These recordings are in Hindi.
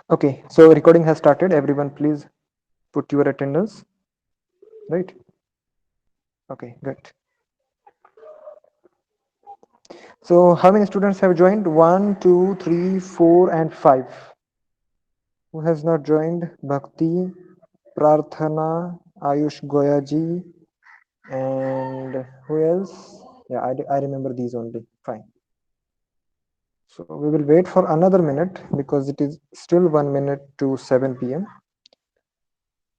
Okay, so recording has started. Everyone, please put your attendance. Right? Okay, good. So, how many students have joined? One, two, three, four, and five. Who has not joined? Bhakti, Prarthana, Ayush Goyaji, and who else? Yeah, I remember these only. Fine. So, we will wait for another minute because it is still 1 minute to 7 p.m.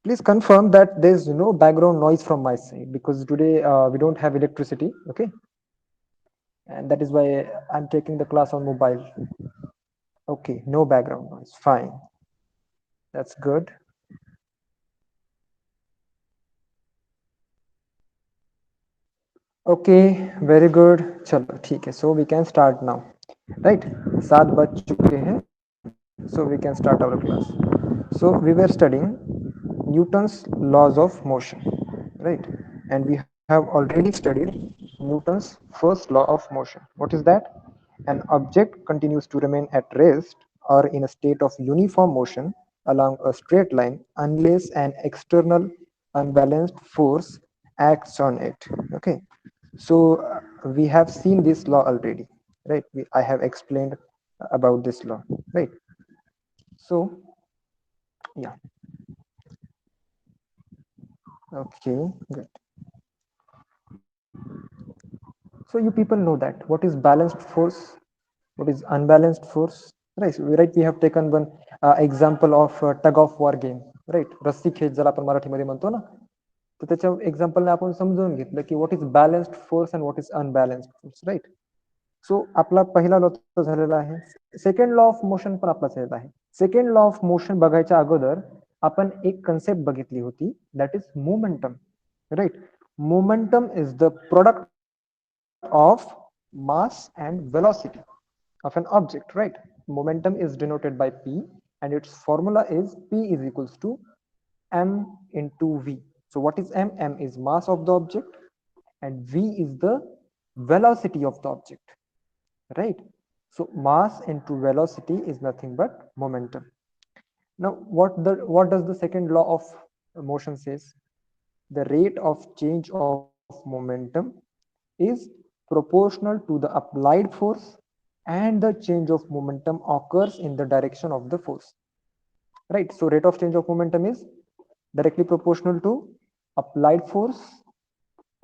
Please confirm that there is no background noise from my side because today we don't have electricity. Okay, and that is why I'm taking the class on mobile. Okay, no background noise. Fine, that's good. Okay, very good. चलो ठीक है. So we can start now, right? 7 बज चुके हैं. So we can start our class. So we were studying Newton's laws of motion, right? And we have already studied Newton's first law of motion. What is that? An object continues to remain at rest or in a state of uniform motion along a straight line unless an external unbalanced force acts on it. Okay, so we have seen this law already, right? I have explained about this law, right? So yeah, okay, good. So you people know that what is balanced force, what is unbalanced force, right? Right, we have taken one example of tug of war game, right? रस्सी खेच ज्याला आपण मराठीमध्ये म्हणतो ना, तर त्याच्या एक्झाम्पलने आपण समजून घेतलं की what is balanced force and what is unbalanced force, right? So आपला पहिला लॉ तर झालेला आहे. सेकंड लॉ ऑफ मोशन पण आपला झालेला आहे. सेकंड लॉ ऑफ मोशन बघायच्या अगोदर आपण एक कन्सेप्ट बघितली होती, that is momentum, right? Momentum is the product of mass and velocity of an object, right? Momentum is denoted by P and its formula is P is equals to m into v. So what is m? M is mass of the object and v is the velocity of the object, right? So mass into velocity is nothing but momentum. Now what does the second law of motion says? The rate of change of momentum is proportional to the applied force and the change of momentum occurs in the direction of the force, right? So rate of change of momentum is directly proportional to applied force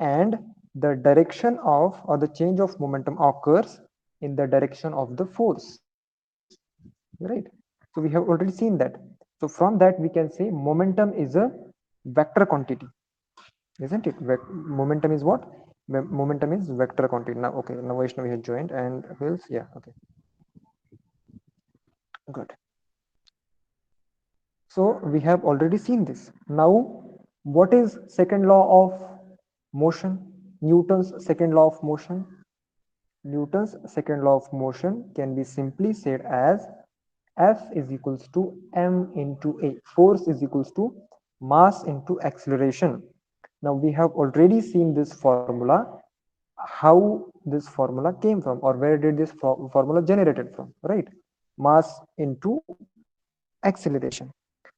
and the direction of or the change of momentum occurs in the direction of the force, right? So we have already seen that. So from that we can say momentum is a vector quantity, isn't it? Momentum is what? Momentum is vector quantity. Now okay, now Vaishnavi has joined and Wills, yeah, okay, good. So we have already seen this. Now what is second law of motion? Newton's second law of motion. Newton's second law of motion can be simply said as F is equals to m into a. Force is equals to mass into acceleration. Now we have already seen this formula, how this formula came from or where did this formula generated from, right? Mass into acceleration.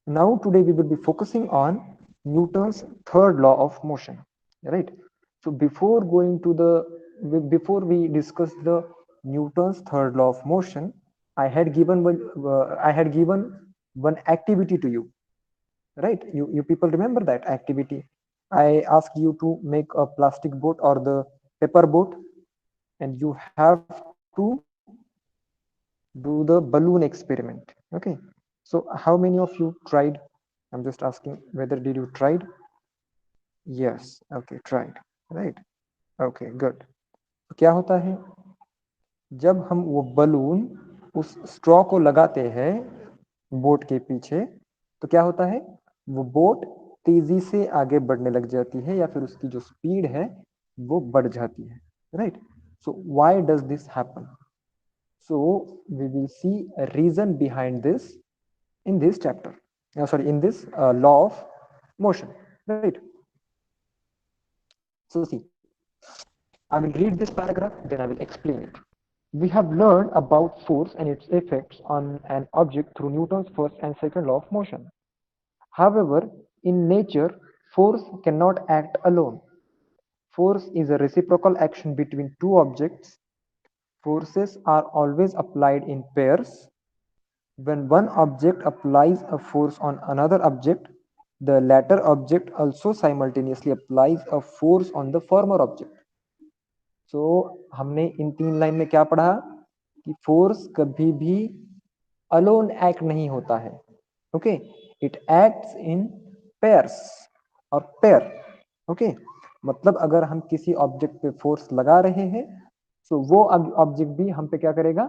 Now today we will be focusing on Newton's third law of motion, right? So before we discuss the Newton's third law of motion, I had given one activity to you, right? You people remember that activity? I asked you to make a plastic boat or the paper boat, and you have to do the balloon experiment. Okay, so how many of you tried? I'm just asking whether did you tried? Yes, okay, tried, right? Okay, good. तो क्या होता है जब हम वो बलून उस स्ट्रॉ को लगाते हैं बोट के पीछे, तो क्या होता है? वो बोट तेजी से आगे बढ़ने लग जाती है या फिर उसकी जो स्पीड है वो बढ़ जाती है, right? So why does this happen? So we will see a reason behind this in this chapter. Sorry, in this law of motion, right? So see, I will read this paragraph, then I will explain it. We have learned about force and its effects on an object through Newton's first and second law of motion. However, in nature, force cannot act alone. Force is a reciprocal action between two objects. Forces are always applied in pairs. When one object applies a force on another object, the latter object also simultaneously applies a force on the former object. So हमने इन तीन लाइन में क्या पढ़ा कि फोर्स कभी भी अलोन एक्ट नहीं होता है. Okay, it acts in pairs और पेयर. ओके, मतलब अगर हम किसी ऑब्जेक्ट पे फोर्स लगा रहे हैं तो वो ऑब्जेक्ट भी हम पे क्या करेगा,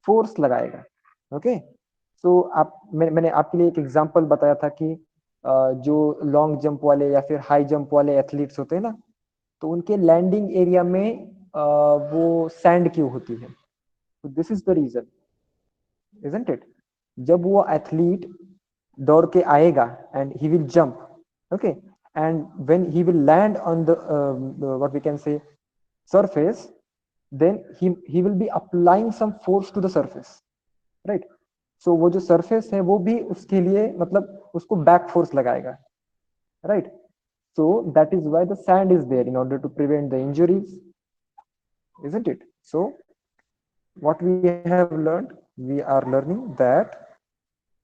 फोर्स लगाएगा. ओके, सो मैंने आपके लिए एक एग्जांपल बताया था कि जो लॉन्ग जंप वाले या फिर हाई जंप वाले एथलीट्स होते हैं ना, तो उनके लैंडिंग एरिया में वो सैंड क्यों होती है. तो this is the reason, isn't it. जब वो एथलीट दौड़ के आएगा and he will jump, okay, and when he will land on the what we can say surface, then he will be applying some force to the surface, right? So वो जो surface है वो भी उसके लिए मतलब उसको back force लगाएगा, right? So that is why the sand is there in order to prevent the injuries, isn't it? So what we have learned, we are learning that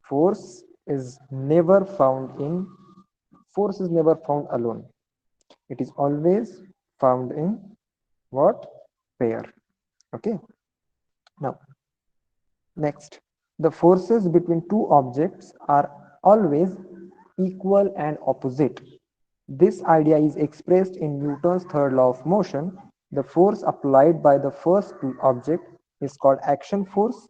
force is never found in force is never found alone. It is always found in what? Pair. Okay, now next, the forces between two objects are always equal and opposite. This idea is expressed in Newton's third law of motion. The force applied by the first object is called action force,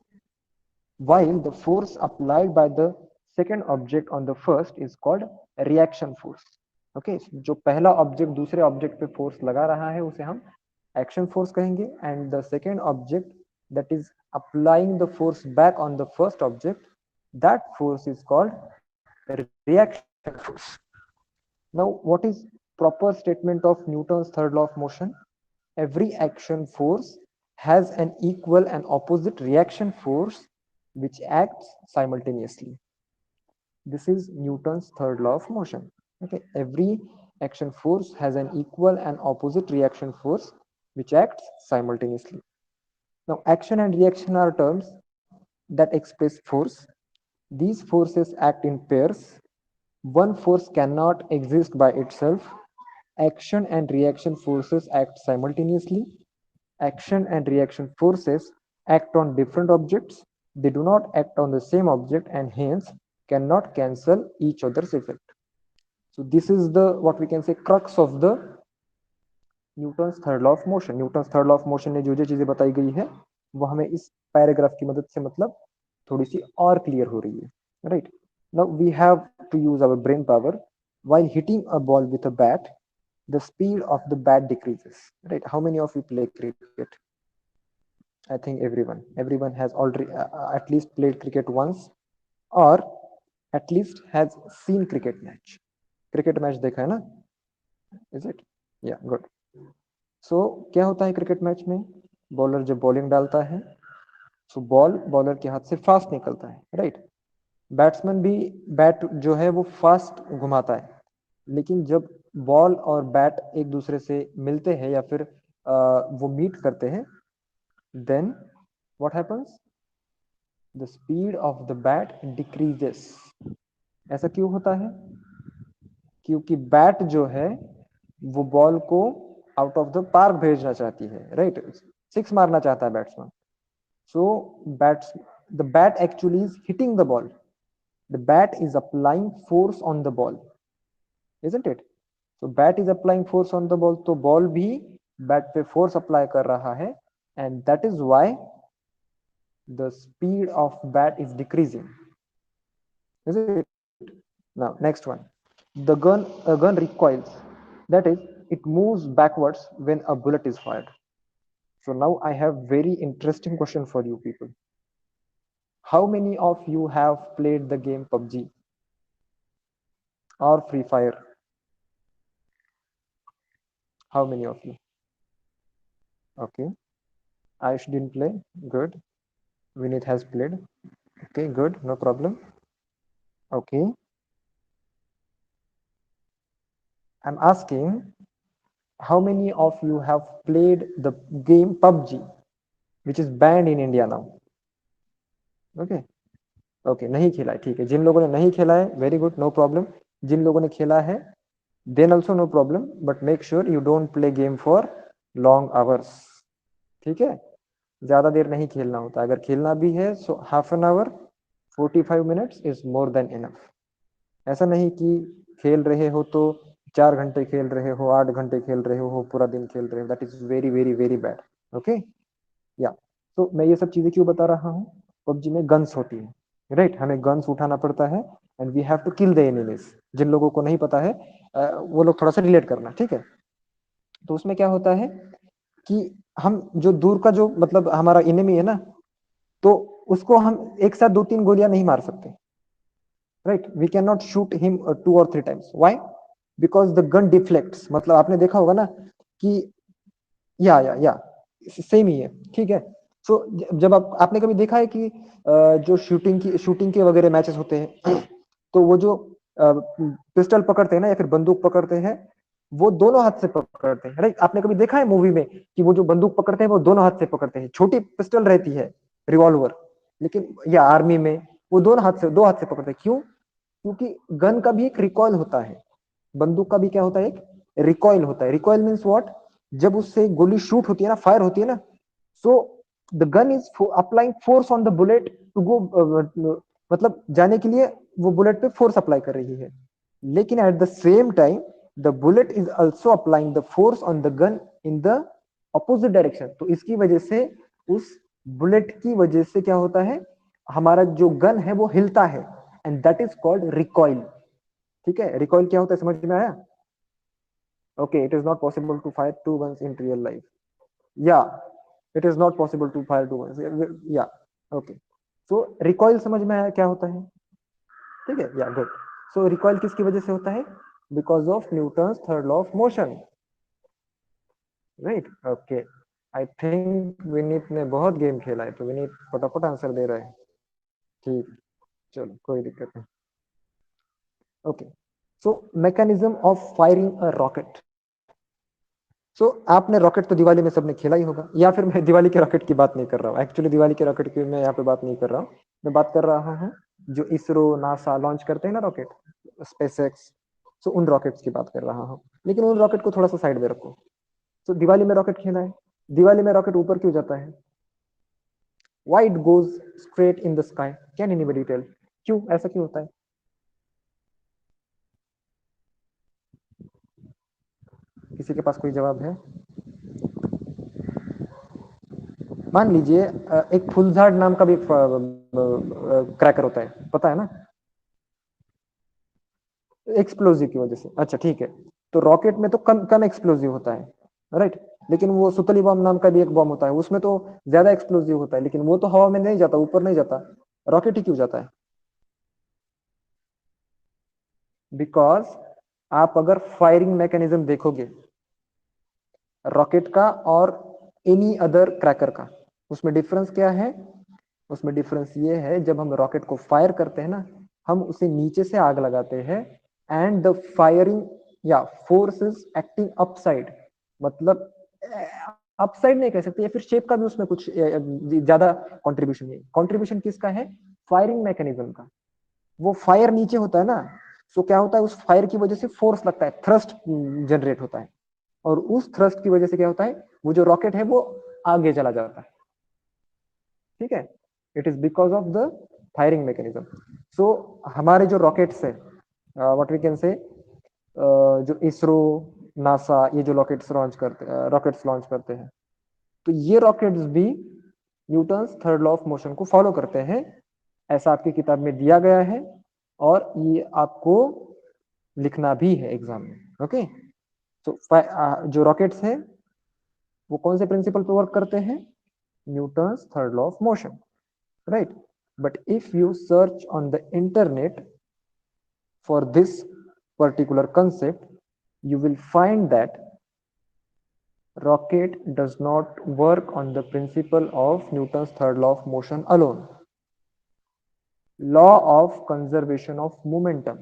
while the force applied by the second object on the first is called reaction force. Okay, जो पहला ऑब्जेक्ट दूसरे ऑब्जेक्ट पे फोर्स लगा रहा है उसे हम एक्शन फोर्स कहेंगे, and the second object that is applying the force back on the first object, that force is called reaction force. Now, what is proper statement of Newton's third law of motion? Every action force has an equal and opposite reaction force which acts simultaneously. This is Newton's third law of motion. Okay, every action force has an equal and opposite reaction force which acts simultaneously. Now, action and reaction are terms that express force. These forces act in pairs. One force cannot exist by itself. Action and reaction forces act simultaneously. Action and reaction forces act on different objects. They do not act on the same object and hence cannot cancel each other's effect. So this is the what we can say crux of the Newton's third law of motion. Newton's third law of motion में जो जो चीजें बताई गई है वो हमें इस पैराग्राफ की मदद से मतलब थोड़ी सी और क्लियर हो रही है, right. Now we have to use our brain power. while hitting a ball with a bat, the speed of the bat decreases, right? How many of you play cricket? I think everyone has already at least played cricket once, or at least has seen cricket match. Cricket match देखा है ना? Is it? Yeah, good. सो क्या होता है क्रिकेट मैच में, बॉलर जब बॉलिंग डालता है सो बॉल बॉलर के हाथ से फास्ट निकलता है, राइट. बैट्समैन भी बैट जो है वो फास्ट घुमाता है, लेकिन जब बॉल और बैट एक दूसरे से मिलते हैं या फिर वो मीट करते हैं, then what happens, the speed of the bat decreases. ऐसा क्यों होता है? क्योंकि बैट जो है वो बॉल को आउट ऑफ द पार्क भेजना चाहती है, राइट. सिक्स मारना चाहता है batsman. So bats the bat actually is hitting the ball. The bat is applying force on the ball, isn't it? So bat is applying force on the ball, तो बॉल भी बैट पे फोर्स अप्लाई कर रहा है, and that is why the speed of bat is decreasing, is it? Now next one, a gun recoils, that is, it moves backwards when a bullet is fired. So now I have very interesting question for you people. How many of you have played the game PUBG or Free Fire? How many of you? Okay, Ayush didn't play. Good. Vinith has played. Okay, good. No problem. Okay. I'm asking how many of you have played the game PUBG, which is banned in India now? Okay. Okay नहीं खेला है ठीक है जिन लोगों ने नहीं खेला है वेरी गुड नो प्रॉब्लम जिन लोगों ने खेला है then also no problem but make sure you don't play game for long hours ठीक है ज्यादा देर नहीं खेलना होता अगर खेलना भी है so half an hour 45 minutes is more than enough ऐसा नहीं कि खेल रहे हो तो 4 घंटे खेल रहे हो 8 घंटे खेल रहे हो पूरा दिन खेल रहे हो that is very very very bad okay या तो मैं ये सब चीजें क्यों बता रहा हूँ पबजी में गन्स होती है राइट हमें गन्स उठाना पड़ता है and we have to kill the enemies जिन लोगों को नहीं पता है वो लोग थोड़ा सा रिलेट करना ठीक है तो उसमें क्या होता है कि हम जो दूर का जो मतलब हमारा एनिमी है ना तो उसको हम एक साथ 2-3 गोलियां नहीं मार सकते right we can not shoot him 2 और 3 times why because the gun deflects मतलब आपने देखा होगा ना कि या सेम ही है ठीक है सो जब आपने कभी देखा है कि जो शूटिंग के वगैरह मैचेस होते हैं तो वो जो पिस्टल पकड़ते हैं ना या फिर बंदूक पकड़ते हैं वो दोनों हाथ से पकड़ते हैं राइट आपने कभी देखा है मूवी में कि वो जो बंदूक पकड़ते हैं वो दोनों हाथ से पकड़ते हैं छोटी पिस्टल रहती है रिवॉल्वर लेकिन या आर्मी में वो दोनों हाथ से 2 हाथ से पकड़ते हैं क्यों क्योंकि गन का भी एक रिकॉइल होता है बंदूक का भी क्या होता है एक रिकॉइल होता है रिकॉइल मीन्स व्हाट जब उससे गोली शूट होती है ना फायर होती है ना so the gun is applying force on the bullet to go मतलब जाने के लिए वो बुलेट पे फोर्स अप्लाई कर रही है लेकिन at the same time the bullet is also applying the force on the gun in the opposite direction तो इसकी वजह से उस बुलेट की वजह से क्या होता है हमारा जो गन है वो हिलता है and that is called recoil ठीक है रिकॉइल क्या होता है समझ में आया okay it is not possible to fire two guns in real life yeah it is not possible to fire two guns yeah okay so recoil समझ में आया क्या होता है ठीक है या गुड सो रिकॉइल किसकी वजह से होता है because of Newton's third law of motion right okay I think Vineet ने बहुत गेम खेला है तो विनीत फटाफट आंसर दे रहा है ठीक चलो कोई दिक्कत नहीं okay so mechanism of firing a rocket so आपने रॉकेट तो दिवाली में सबने खेला ही होगा या फिर मैं दिवाली के रॉकेट की बात नहीं कर रहा हूँ एक्चुअली दिवाली के रॉकेट की मैं यहाँ पे बात नहीं कर रहा हूँ मैं बात कर रहा हूँ जो इसरो नासा लॉन्च करते हैं ना रॉकेट स्पेस एक्स सो उन रॉकेट्स की बात कर रहा हूँ लेकिन उन रॉकेट को थोड़ा सा साइड में रखो तो दिवाली में रॉकेट खेला है दिवाली में रॉकेट ऊपर क्यों जाता है why it goes straight in the sky can anybody tell क्यों ऐसा क्यों होता है किसी के पास कोई जवाब है मान लीजिए एक फुलझाड़ नाम का भी एक क्रैकर होता है पता है ना एक्सप्लोजिव की वजह से अच्छा ठीक है तो रॉकेट में तो कम कम एक्सप्लोजिव होता है राइट लेकिन वो सुतली बम नाम का भी एक बम होता है उसमें तो ज्यादा एक्सप्लोजिव होता है लेकिन वो तो हवा में नहीं जाता ऊपर नहीं जाता रॉकेट ही क्यों जाता है बिकॉज आप अगर फायरिंग मैकेनिज्म देखोगे रॉकेट का और एनी अदर क्रैकर का उसमें डिफरेंस क्या है उसमें डिफरेंस ये है जब हम रॉकेट को फायर करते हैं ना हम उसे नीचे से आग लगाते हैं एंड द फायरिंग या फोर्स इज एक्टिंग अपसाइड मतलब अपसाइड नहीं कह सकते या फिर शेप का भी उसमें कुछ ज्यादा कंट्रीब्यूशन नहीं कंट्रीब्यूशन किसका है फायरिंग मैकेनिज्म का वो फायर नीचे होता है ना सो क्या होता है उस फायर की वजह से फोर्स लगता है थ्रस्ट जनरेट होता है और उस थ्रस्ट की वजह से क्या होता है वो जो रॉकेट है वो आगे चला जाता है ठीक है it is because of the firing mechanism so हमारे जो रॉकेट्स है व्हाट वी कैन से जो इसरो नासा ये जो रॉकेट्स लॉन्च करते हैं तो ये रॉकेट्स भी Newton's third law of motion को फॉलो करते हैं ऐसा आपकी किताब में दिया गया है और ये आपको लिखना भी है एग्जाम में ओके तो जो रॉकेट्स हैं वो कौन से प्रिंसिपल पे वर्क करते हैं Newton's third law of motion right but if you search on the internet for this particular concept you will find that rocket does not work on the principle of Newton's third law of motion alone. Law of conservation of momentum.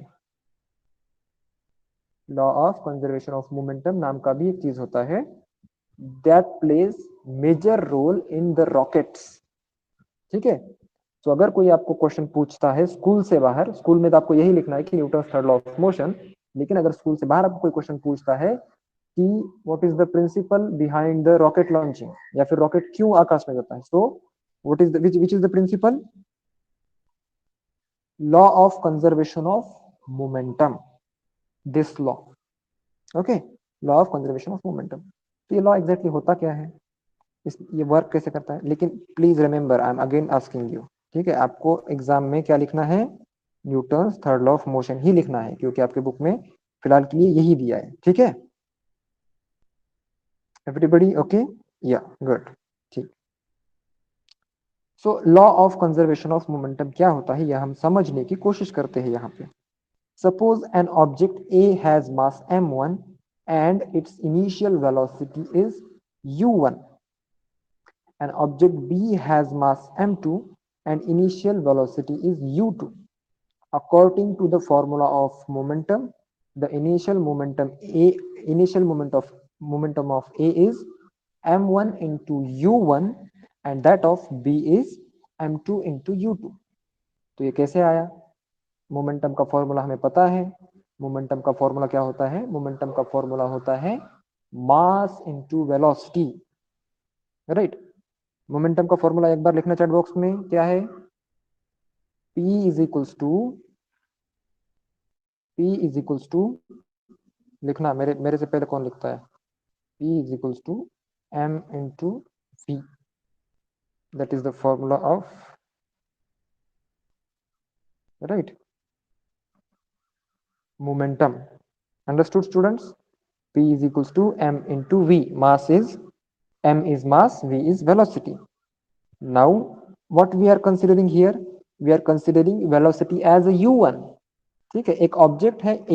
Law of conservation of momentum नाम का भी एक चीज होता है that plays major role in the rockets. ठीक है. तो अगर कोई आपको क्वेश्चन पूछता है स्कूल से बाहर, स्कूल में तो आपको यही लिखना है कि Newton third law of motion, लेकिन अगर स्कूल से बाहर आपको कोई क्वेश्चन पूछता है कि what is the principle behind the rocket launching, या फिर रॉकेट क्यों आकाश में जाता है, so what is which is the principle? Law of conservation of momentum, this law. Okay, law of conservation of momentum. तो ये लॉ एग्जैक्टली होता क्या है, ये वर्क कैसे करता है? लेकिन please remember, I am again asking you, ठीक है, आपको एग्जाम में क्या लिखना है? Newton third law of motion ही लिखना है, क्योंकि आपके बुक में फिलहाल के लिए यही दिया है. ठीक है, एवरीबडी ओके? या गुड. ठीक. So law of conservation of momentum क्या होता है, यह हम समझने की कोशिश करते हैं यहाँ पे. Suppose an object A has mass m1 and its initial velocity is u1. An object B has mass m2 and initial velocity is u2. According to the formula of momentum, the initial momentum of A is m1 into u1 and that of B is m2 into u2. तो ये कैसे आया? मोमेंटम का फॉर्मूला हमें पता है. मोमेंटम का फॉर्मूला क्या होता है? मोमेंटम का फॉर्मूला होता है mass into velocity. Right. Momentum का फॉर्मूला एक बार लिखना चैट बॉक्स में, क्या है? P इज इक्वल्स टू लिखना, मेरे से पहले कौन लिखता है? P is equals to m into v. That is the formula of, right, momentum. Understood, students? P is equals to m into v. Mass is, m is mass, v is velocity. Now what we are considering here? We are considering velocity as a u1. ठीक है, एक ऑब्जेक्ट है a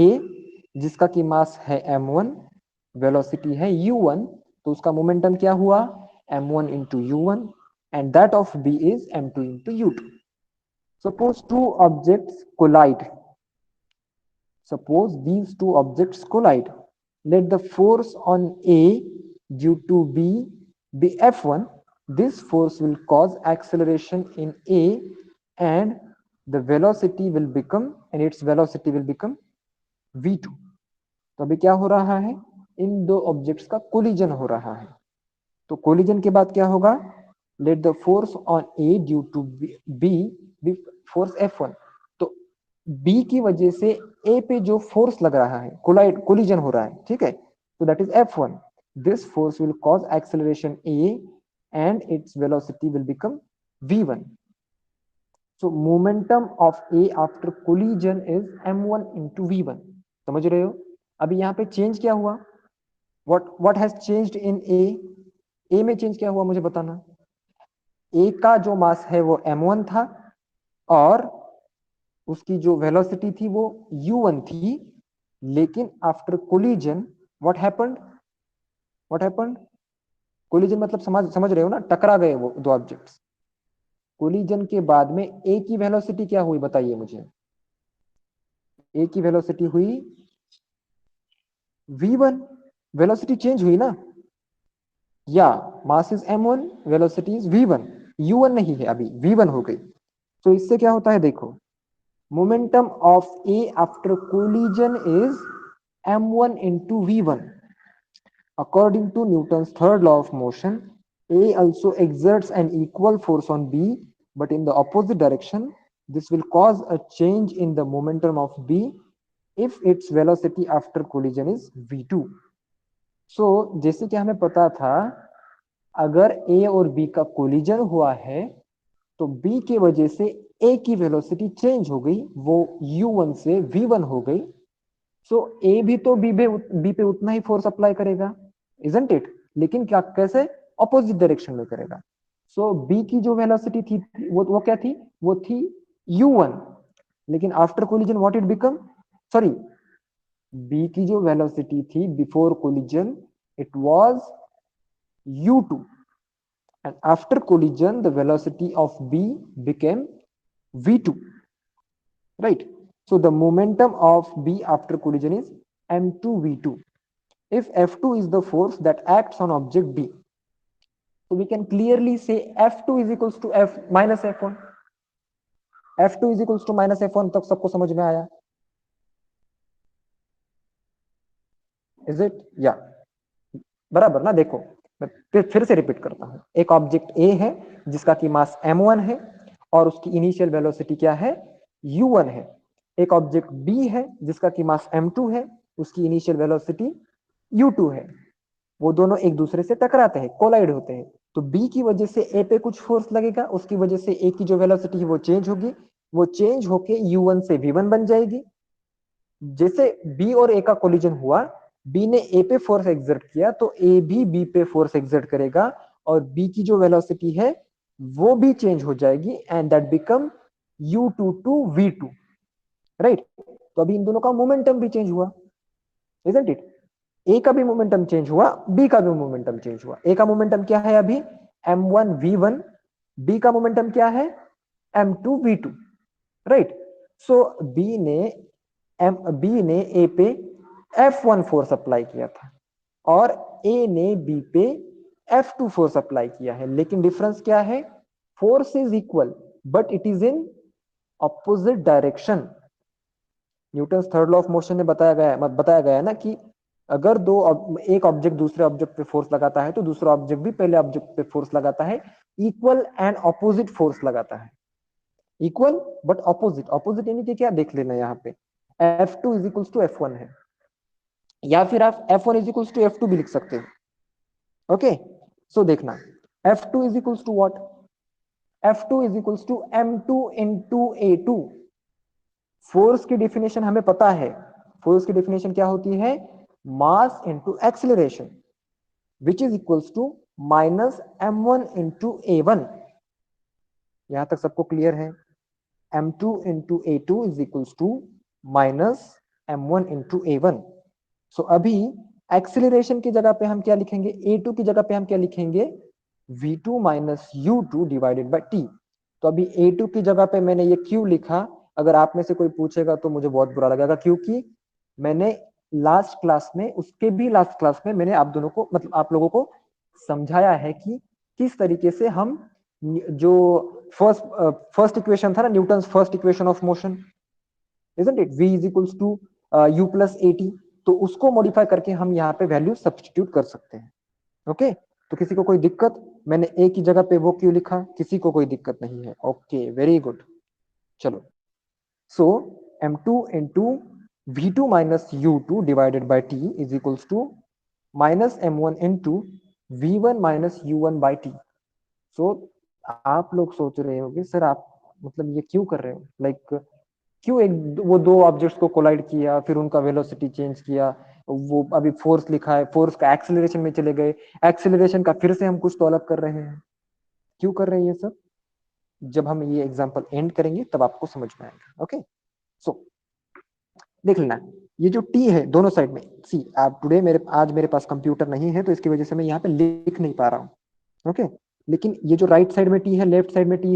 जिसका की मास है m1, वेलोसिटी है u1, तो उसका मोमेंटम क्या हुआ? m1 into u1 and that of b is m2 into u2. Suppose two objects collide. Suppose these two objects collide. Let the force on A due to B be F1. This force will cause acceleration in A and the velocity will become, and its velocity will become v2. तो अभी क्या हो रहा है? इन दो ऑब्जेक्ट्स का कोलिजन हो रहा है. तो कोलिजन के बाद क्या होगा? Let the force on A due to B force F1. तो B की वजह से A पे जो फोर्स लग रहा है, कोलिजन हो रहा है, ठीक है, तो that is F1. This force will cause acceleration A and its velocity will become v1. So momentum of A after collision is m1 into v1. समझ रहे हो? अभी यहाँ पे चेंज क्या हुआ? what has changed in A में चेंज क्या हुआ मुझे बताना. A का जो मास है वो m1 था और उसकी जो वेलोसिटी थी वो u1 थी, लेकिन after collision what happened? Collision मतलब समझ रहे हो ना, टकरा गए वो दो ऑब्जेक्ट्स. कोलिजन के बाद में ए की वेलोसिटी क्या हुई बताइए मुझे? ए की वेलोसिटी हुई v1. वेलोसिटी चेंज हुई ना, या mass is m1, velocity is v1, u1 नहीं है अभी, v1 हो गई. तो इससे क्या होता है देखो, momentum of A after collision is m1 into v1. According to Newton's third law of motion, A also exerts an equal force on B, but in the opposite direction. This will cause a change in the momentum of B if its velocity after collision is v2. So, जैसे कि हमें पता था, अगर A और B का कोलिजन हुआ है तो B की वजह से A की वेलोसिटी चेंज हो गई, वो u1 से v1 हो गई. सो A भी तो B पे उतना ही फोर्स अप्लाई करेगा, इजंट इट? लेकिन क्या, कैसे? ऑपोजिट डायरेक्शन में करेगा. सो B की जो वेलोसिटी थी वो क्या थी? वो थी u1, लेकिन after collision what it become, sorry, B की जो वेलोसिटी थी before collision it was u2, and after collision the velocity of b became v2, right? So the momentum of b after collision is m2v2. If f2 is the force that acts on object b, so we can clearly say f2 is equals to f minus f1. f2 is equals to minus f1 तक सबको समझ में आया? Is it? या बराबर ना? देखो मैं फिर से रिपीट करता हूं। एक ऑब्जेक्ट ए है जिसका की मास m1 है और उसकी इनिशियल वेलोसिटी क्या है? u1 है। एक ऑब्जेक्ट बी है जिसका की मास m2 है, उसकी इनिशियल वेलोसिटी u2 है। वो दोनों एक दूसरे से टकराते हैं, कोलाइड होते हैं। तो बी की वजह से ए पे कुछ फोर्स लगेगा, उसकी वजह से ए की जो वेलोसिटी है वो चेंज होगी, वो चेंज होके u1 से v1 बन जाएगी। जैसे बी और ए का कोलिजन हुआ, बी ने ए पे फोर्स एक्सर्ट किया तो ए भी बी पे फोर्स एक्सर्ट करेगा और बी की जो वेलोसिटी है वो भी चेंज हो जाएगी and that become u2 to v2, right? तो अभी इन दोनों का मोमेंटम भी चेंज हुआ, इजंट इट? ए का भी मोमेंटम चेंज हुआ, बी का भी मोमेंटम चेंज हुआ। ए का मोमेंटम क्या है अभी? m1 v1, बी का मोमेंटम क्या है? m2 v2, right? सो बी ने ए पे F1 फोर्स अप्लाई किया था और ए ने बी पे F2 फोर्स अप्लाई किया है, लेकिन डिफरेंस क्या है? Force is equal but it is in opposite direction. Newton third law of motion में बताया गया है ना कि अगर एक ऑब्जेक्ट दूसरे ऑब्जेक्ट पे फोर्स लगाता है तो दूसरा ऑब्जेक्ट भी पहले ऑब्जेक्ट पे फोर्स लगाता है, इक्वल एंड ऑपोजिट फोर्स लगाता है। इक्वल बट ऑपोजिट, ऑपोजिट यानी कि क्या देख लेना यहाँ पे, F2 is equal to F1 है, या फिर आप F1 is equal to F2 भी लिख सकते हो। ओके, सो देखना F2 is equal to what? F2 is equal to M2 into A2। Force की डिफिनेशन हमें पता है, फोर्स की डिफिनेशन क्या होती है? Mass into acceleration, which is equals to minus m1 into a1। यहां तक सबको क्लियर है? m2 into a2 is equals to minus m1 into a1। So अभी एक्सिलरेशन की जगह पे हम क्या लिखेंगे? a2 की जगह पे हम क्या लिखेंगे? v2 minus u2 divided by t। तो अभी a2 की जगह पे मैंने ये क्यों लिखा? अगर आप में से कोई पूछेगा तो मुझे बहुत बुरा लगेगा, क्योंकि मैंने लास्ट क्लास में, उसके भी लास्ट क्लास में मैंने आप दोनों को, मतलब आप लोगों को समझाया है कि किस तरीके से हम जो फर्स्ट इक्वेशन था ना, Newton first equation of motion, isn't it? v is equals to u plus at, तो उसको मॉडिफाई करके हम यहाँ पे वैल्यू सब्स्टिट्यूट कर सकते हैं। ओके, तो किसी को कोई दिक्कत? मैंने a की जगह पे वो क्यों लिखा? किसी को कोई दिक्कत नहीं है? Okay, very good. चलो, so m2 into v2 minus u2 divided by t is equals to minus m1 into v1 minus u1 by t। So आप लोग सोच रहे होंगे सर आप मतलब ये क्यों कर रहे हो, लाइक क्यों एक वो दो ऑब्जेक्ट्स को कोलाइड किया फिर उनका वेलोसिटी चेंज किया, वो अभी फोर्स लिखा है, फोर्स का एक्सेलरेशन में चले गए, एक्सेलरेशन का फिर से हम कुछ तो अलग कर रहे हैं। क्यों कर रहे हैं ये सब? जब हम ये एग्जांपल एंड करेंगे तब आपको समझ में आएगा। ओके, सो देख लेना, ये जो टी है दोनों साइड में, सी आप टुडे आज मेरे पास कंप्यूटर नहीं है तो इसकी वजह से मैं यहाँ पे लिख नहीं पा रहा हूँ। ओके, लेकिन ये जो राइट साइड में टी है, लेफ्ट साइड में टी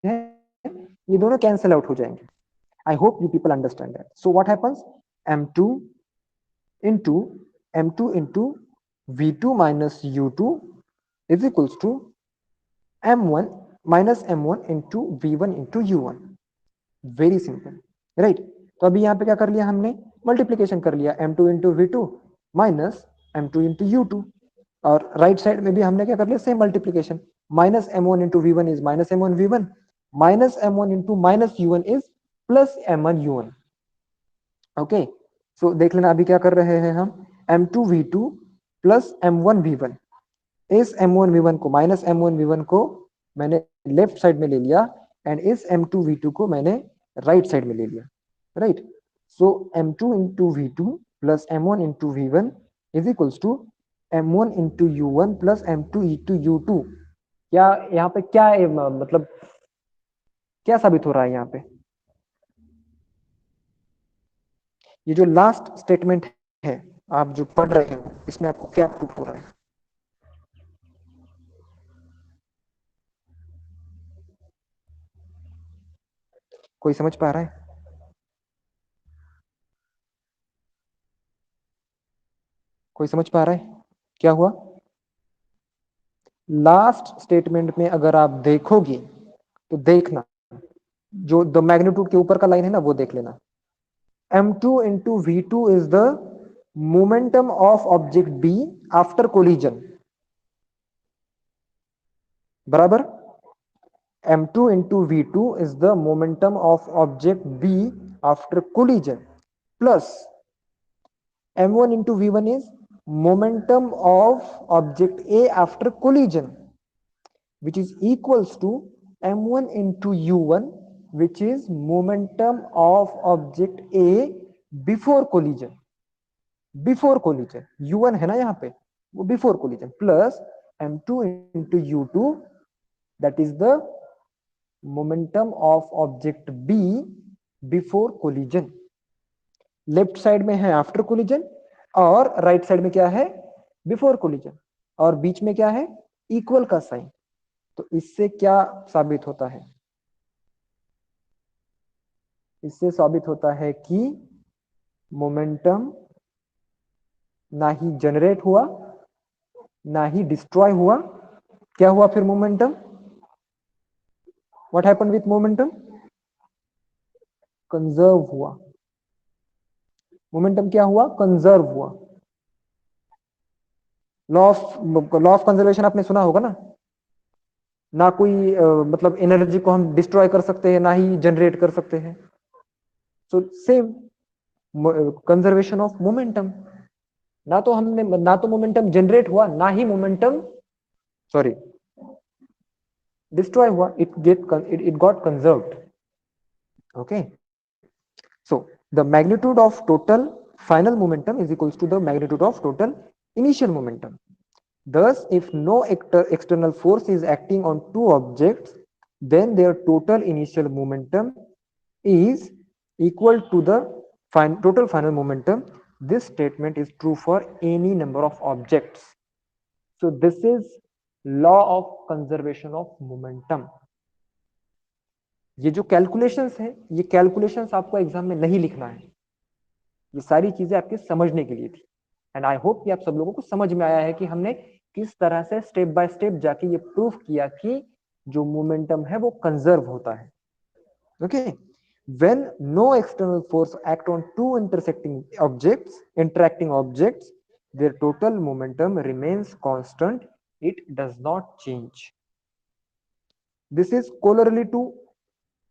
है, ये दोनों कैंसिल आउट हो जाएंगे। I hope you people understand that. So what happens? M2 into M2 into V2 minus U2 is equals to M1 minus M1 into V1 into U1. Very simple, right? तो अभी यहाँ पे क्या कर लिया हमने? मल्टीप्लीकेशन कर लिया, M2 into V2 minus M2 into U2, और राइट साइड में भी हमने क्या कर लिया? Same multiplication, minus M1 into V1 is minus M1 V1, minus M1 into minus U1 is plus M1 U1। Okay, so देख लेना अभी क्या कर रहे हैं हम? M2 V2 plus M1 V1, इस M1 V1 को, माइनस M1 V1 को मैंने लेफ्ट साइड में ले लिया एंड इस M2 V2 को मैंने राइट साइड में ले लिया, right? So M2 into V2 plus M1 into V1 is equals to M1 into U1 plus M2 into U2। क्या यहाँ पे क्या है, मतलब क्या साबित हो रहा है यहाँ पे? ये जो लास्ट स्टेटमेंट है आप जो पढ़ रहे हो, इसमें आपको क्या प्रूफ हो रहा है? कोई समझ पा रहा है? कोई समझ पा रहा है क्या हुआ? लास्ट स्टेटमेंट में अगर आप देखोगे तो देखना, जो द मैग्नीट्यूड के ऊपर का लाइन है ना वो देख लेना। m2 into v2 is the momentum of object b after collision, बराबर। m2 into v2 is the momentum of object b after collision, plus m1 into v1 is momentum of object a after collision, which is equals to m1 into u1, which is momentum of object a before collision, before collision u1 है ना यहाँ पे, वो before collision, plus m2 into u2, that is the momentum of object b before collision. Left side में है आफ्टर कोलिजन और राइट साइड में क्या है, बिफोर कोलिजन, और बीच में क्या है, इक्वल का साइन। तो इससे क्या साबित होता है? इससे साबित होता है कि मोमेंटम ना ही जनरेट हुआ ना ही डिस्ट्रॉय हुआ। क्या हुआ फिर momentum? What happened with momentum? Conserve हुआ। मोमेंटम क्या हुआ? कंजर्व हुआ। लॉ ऑफ कंजर्वेशन आपने सुना होगा ना। ना कोई मतलब एनर्जी को हम डिस्ट्रॉय कर सकते हैं ना ही जनरेट कर सकते हैं। So same conservation of momentum, ना तो हमने ना तो मोमेंटम जनरेट हुआ ना ही मोमेंटम सॉरी डिस्ट्रॉय हुआ, it got conserved. Okay, so the magnitude of total final momentum is equals to the magnitude of total initial momentum. Thus, if no external force is acting on two objects, then their total initial momentum is equal to the total final momentum. This statement is true for any number of objects. So this is law of conservation of momentum. ये जो कैलकुलेशंस है, ये कैलकुलेशंस आपको एग्जाम में नहीं लिखना है, ये सारी चीजें आपके समझने के लिए थी। एंड आई होप कि आप सब लोगों को समझ में आया है कि हमने किस तरह से स्टेप बाय स्टेप जाके ये प्रूफ किया कि जो मोमेंटम है वो कंजर्व होता है। Okay, when no external force act on two interacting objects, their total momentum remains constant, it does not change. This is corollary to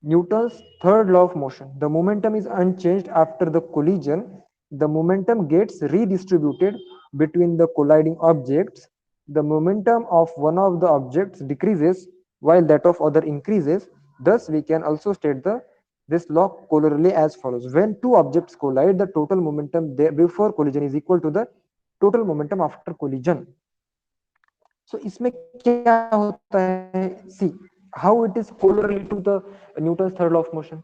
Newton's third law of motion. The momentum is unchanged after the collision. The momentum gets redistributed between the colliding objects. The momentum of one of the objects decreases while that of other increases. Thus, we can also state this law corollary as follows. When two objects collide, the total momentum before collision is equal to the total momentum after collision. So इसमें क्या होता है? See how it is corollary to the Newton's third law of motion.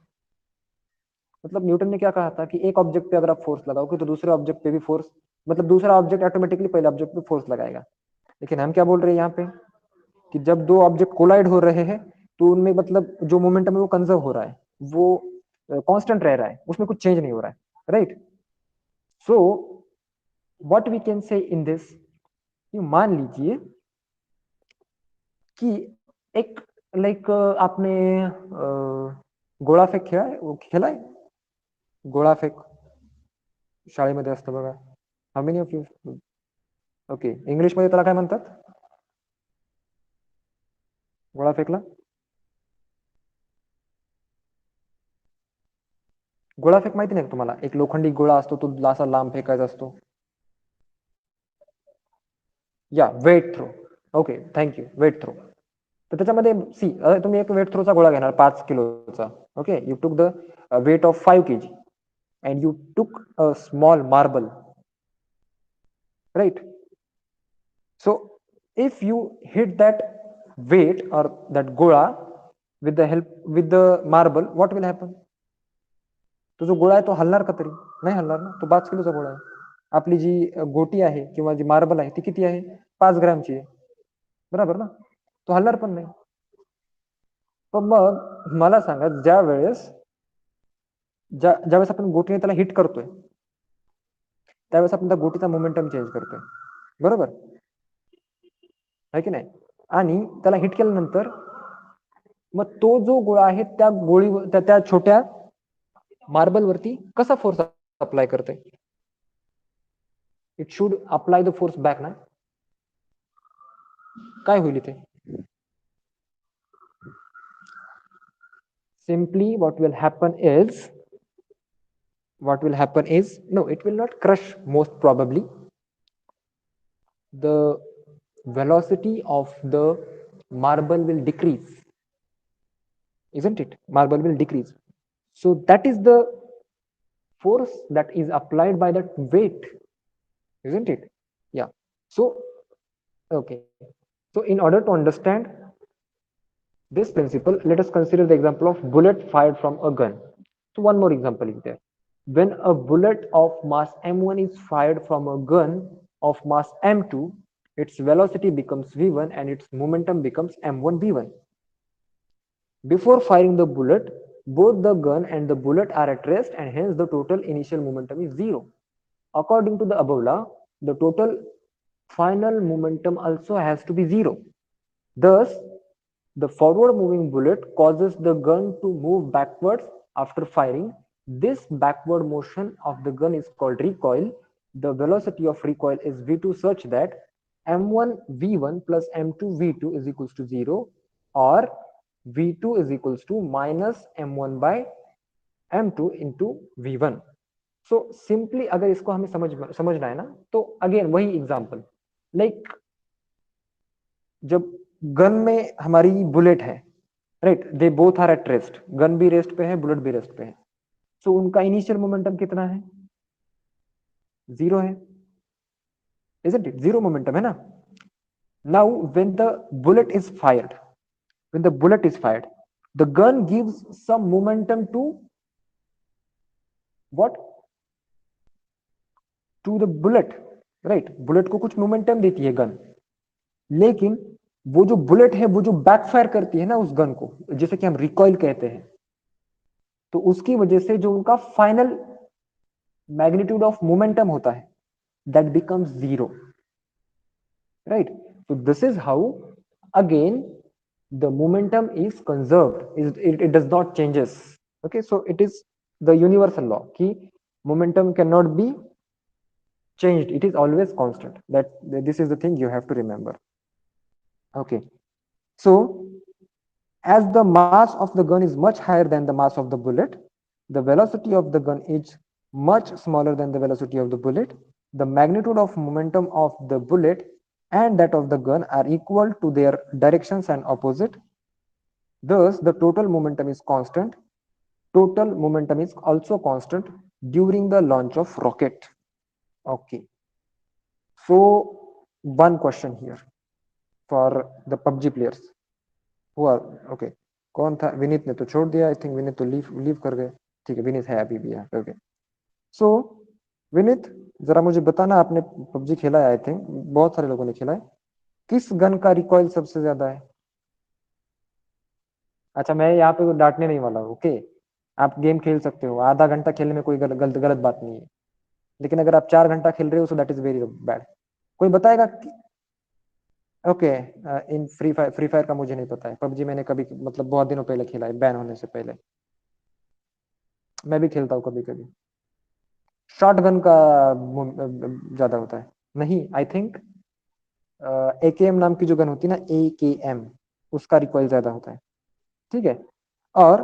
मतलब न्यूटन ने क्या कहा था कि एक ऑब्जेक्ट पे अगर आप फोर्स लगाओगे तो दूसरे ऑब्जेक्ट पे भी फोर्स, मतलब दूसरा ऑब्जेक्ट ऑटोमेटिकली पहले ऑब्जेक्ट पे फोर्स लगाएगा। लेकिन हम क्या बोल रहे हैं यहाँ पे कि जब दो ऑब्जेक्ट कोलाइड हो रहे हैं तो उनमें मतलब जो मोमेंटम है वो कंजर्व हो रहा है, वो कांस्टेंट रह रहा है, उसमें कुछ चेंज नहीं हो रहा है, right. So what we can say in this, मान लीजिए कि एक लाइक आपने गोळा फेक खेळा है, वो खेला है गोळा फेक, शाळेमध्ये असतं बघा। How many of you? Okay, English मध्ये त्याला काय म्हणतात? गोळा फेकला? गोळा फेक माहिती नाही का तुम्हाला? एक लोखंडी गोळा असतो, तो असा लांब फेकायचा असतो। या weight throw, okay thank you, weight throw. तर त्याच्यामध्ये सी तुम्ही एक वेट थ्रोचा गोळा घेणार 5 किलोचा, okay, you took the weight of 5 kg and you took a small marble, right? So if you hit that weight or that gola with the help with the marble, what will happen? तो जो गोळा आहे तो हलणार का? तरी नाही हलणार ना, तो 5 किलोचा गोळा आहे। आपली जी गोटी आहे किंवा जी मार्बल आहे ती किती आहे? 5 ग्रॅमची आहे, बरोबर ना, तो हलणार पण नाही। पण मग मला सांगा, ज्या वेळेस ज्यावेळेस आपण गोटीने त्याला हिट करतोय त्यावेळेस आपण त्या गोटीचा मोमेंटम चेंज करतोय, बरोबर आहे की नाही? आणि त्याला हिट केल्यानंतर मग तो जो गोळा आहे त्या त्या छोट्या मार्बल वरती कसा फोर्स अप्लाय करते? It should apply the force back ना. काय होईल इथे? simply what will happen is no, it will not crush. Most probably the velocity of the marble will decrease, isn't it? Marble will decrease, so that is the force that is applied by that weight, isn't it? Yeah. So okay, so in order to understand this principle, let us consider the example of bullet fired from a gun. So one more example is there. When a bullet of mass m1 is fired from a gun of mass m2, its velocity becomes v1 and its momentum becomes m1 v1. Before firing the bullet, both the gun and the bullet are at rest, and hence the total initial momentum is 0. According to the above law, the total final momentum also has to be 0. Thus, the forward moving bullet causes the gun to move backwards after firing. This backward motion of the gun is called recoil. The velocity of recoil is v2 such that m1 v1 plus m2 v2 is equals to 0, or v2 is equals to minus m1 by m2 into v1. So simply अगर इसको हमें समझना है ना, तो अगेन वही एग्जांपल, लाइक जब गन में हमारी बुलेट है, right, they both are at rest, gun भी रेस्ट पे है, बुलेट भी रेस्ट पे है, सो उनका इनिशियल मोमेंटम कितना है? 0 है, isn't it? 0 मोमेंटम है ना. Now when the bullet is fired, the gun gives some momentum to what? To the bullet, right? Bullet को कुछ मोमेंटम देती है गन, लेकिन वो जो बुलेट है वो जो बैकफायर करती है ना उस गन को, जैसे कि हम रिकॉइल कहते हैं, तो उसकी वजह से जो उनका फाइनल मैग्नीट्यूड ऑफ मोमेंटम होता है that becomes 0, right? so this is how again the momentum is conserved, it does not changes. Okay, so it is the universal law ki momentum cannot be changed, it is always constant. That this is the thing you have to remember. Okay, so as the mass of the gun is much higher than the mass of the bullet, the velocity of the gun is much smaller than the velocity of the bullet. The magnitude of momentum of the bullet and that of the gun are equal to their directions and opposite. Thus, the total momentum is constant. Total momentum is also constant during the launch of rocket. Okay. So, one question here for the PUBG players who are okay. कौन था? विनीत ने तो छोड़ दिया, आई थिंक विनीत तो लीव कर गए. ठीक है, विनीत है अभी भी यहाँ पे. ओके, सो विनीत जरा मुझे बताना, आपने पबजी खेला है, आई थिंक बहुत सारे लोगों ने खेला है, किस गन का रिकॉइल सबसे ज्यादा है? अच्छा, मैं यहाँ पे डांटने नहीं वाला हूँ. ओके, आप गेम खेल सकते हो, आधा घंटा खेलने में कोई गलत बात नहीं है, लेकिन अगर आप 4 घंटा खेल रहे हो so that is very bad. कोई बताएगा? ओके, इन फ्री फायर का मुझे नहीं पता है. पबजी मैंने कभी मतलब बहुत दिनों पहले खेला है, बैन होने से पहले. मैं भी खेलता हूँ कभी कभी. शॉर्ट गन का ज्यादा होता है. नहीं, आई थिंक एकेएम नाम की जो गन होती है ना, एकेएम, उसका रिकॉइल ज्यादा होता है. ठीक है, और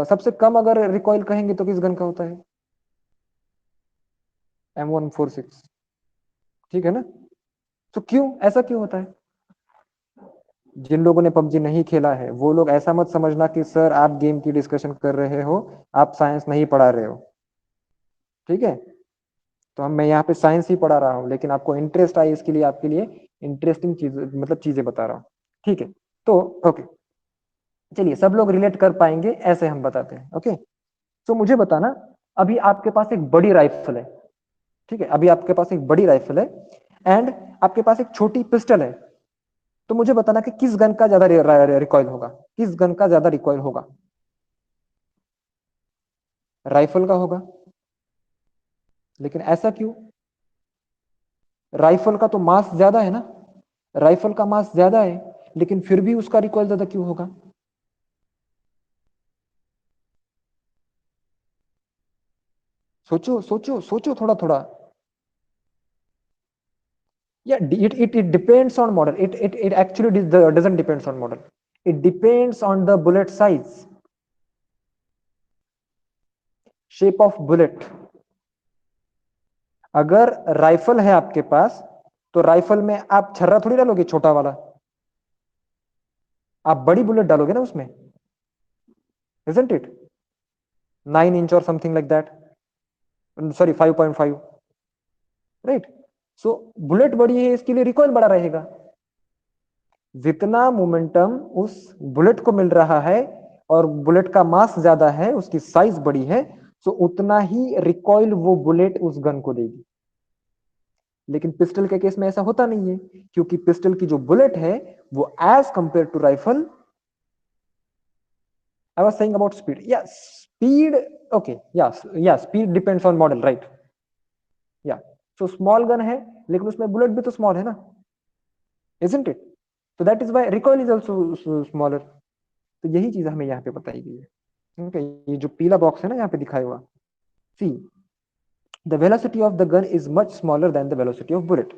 सबसे कम अगर रिकॉइल कहेंगे तो किस गन का होता है? M146. ठीक है ना. तो क्यों, ऐसा क्यों होता है? जिन लोगों ने पबजी नहीं खेला है वो लोग ऐसा मत समझना कि सर आप गेम की डिस्कशन कर रहे हो, आप साइंस नहीं पढ़ा रहे हो. ठीक है, तो हम मैं यहाँ पे साइंस ही पढ़ा रहा हूँ, लेकिन आपको इंटरेस्ट आए इसके लिए आपके लिए इंटरेस्टिंग चीज मतलब चीजें बता रहा हूँ. ठीक है, तो ओके, चलिए सब लोग रिलेट कर पाएंगे ऐसे हम बताते हैं. ओके, तो मुझे बताना, अभी आपके पास एक बड़ी राइफल है. ठीक है, अभी आपके पास एक बड़ी राइफल है एंड आपके पास एक छोटी पिस्टल है. तो मुझे बताना कि किस गन का ज्यादा रिकॉइल होगा, किस गन का ज्यादा रिकॉइल होगा? राइफल का होगा। लेकिन ऐसा क्यों? राइफल का तो मास ज्यादा है ना, राइफल का मास ज्यादा है, लेकिन फिर भी उसका रिकॉइल ज्यादा क्यों होगा? सोचो सोचो सोचो थोड़ा थोड़ा। Yeah, it depends on model. It actually doesn't depends on model. It depends on the bullet size, shape of bullet. अगर राइफल है आपके पास, तो राइफल में आप छर्रा थोड़ी डालोगे छोटा वाला, आप बड़ी बुलेट डालोगे ना उसमें, isn't it? 9 इंच और something like that, sorry 5.5, right? So bullet बड़ी है, इसके लिए रिकॉइल बड़ा रहेगा। जितना मोमेंटम उस बुलेट को मिल रहा है और बुलेट का मास ज्यादा है, उसकी साइज बड़ी है, तो उतना ही रिकॉइल वो बुलेट उस गन को देगी। लेकिन पिस्टल के केस में ऐसा होता नहीं है, क्योंकि पिस्टल की जो बुलेट है वो as compare to rifle, I was saying about speed, yeah speed, okay, yeah speed depends on model, right? Yeah so small gun है, लेकिन उसमें बुलेट भी तो स्मॉल है ना, इजंट इट? तो that is why recoil is also smaller. तो यही चीज हमें यहाँ पे बताई गई है। ओके, ये जो पीला बॉक्स है ना यहाँ पे दिखाया हुआ, सी, the velocity of the gun is much smaller than the velocity of bullet.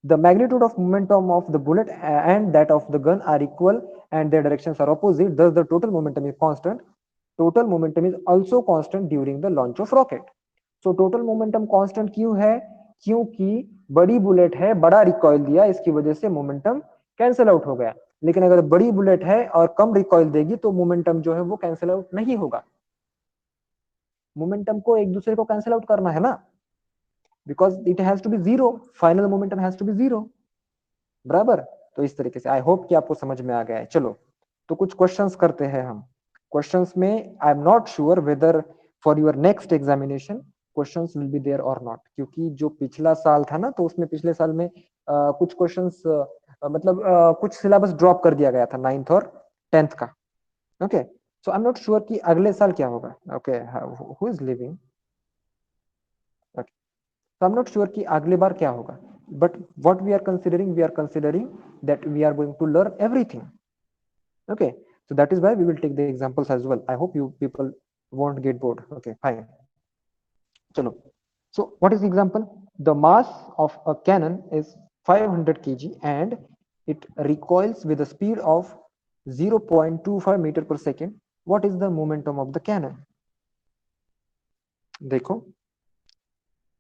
The magnitude of momentum of the bullet and that of the gun are equal and their directions are opposite, thus the total momentum is constant. Total momentum is also constant during the launch of rocket. So total momentum constant क्यों है? क्योंकि बड़ी बुलेट है, बड़ा रिकॉइल दिया, इसकी वजह से मोमेंटम कैंसिल आउट हो गया। लेकिन अगर बड़ी बुलेट है और कम रिकॉइल देगी तो मोमेंटम जो है वो कैंसिल आउट नहीं होगा। मोमेंटम को एक दूसरे को कैंसिल आउट करना है ना, because it has to be zero, final momentum has to be zero, बराबर? तो इस तरीके से आई होप कि आपको समझ में आ गया है। चलो, तो कुछ क्वेश्चंस करते हैं हम। क्वेश्चंस में I am not sure whether for your next examination questions will be there और नॉट, क्योंकि जो पिछला साल था ना, तो उसमें पिछले साल में कुछ क्वेश्चंस मतलब कुछ सिलेबस ड्रॉप कर दिया गया था 9th और 10th का। Okay, so I am not sure कि अगले साल क्या होगा। Okay, who is living, so I'm not sure कि अगले बार क्या होगा, but what we are considering that we are going to learn everything. Okay, so that is why we will take the examples as well. I hope you people won't get bored. Okay, fine. Chalo, so what is the example? The mass of a cannon is 500 kg and it recoils with a speed of 0.25 meter per second. What is the momentum of the cannon? देखो,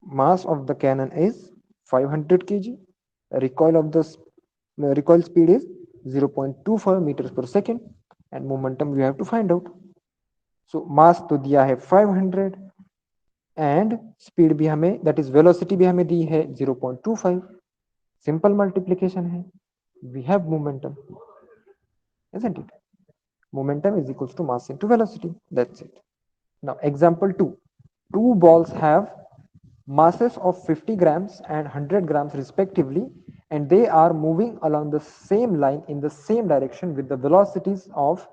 mass of the cannon is 500 kg, recoil of the recoil speed is 0.25 meters per second, and momentum we have to find out. So mass तो दिया है 500 and speed भी हमें, that is velocity भी हमें दी है 0.25, simple multiplication है, we have momentum, isn't it? Momentum is equals to mass into velocity, that's it. Now example 2, two balls have masses of 50 grams and 100 grams respectively, and they are moving along the same line in the same direction with the velocities of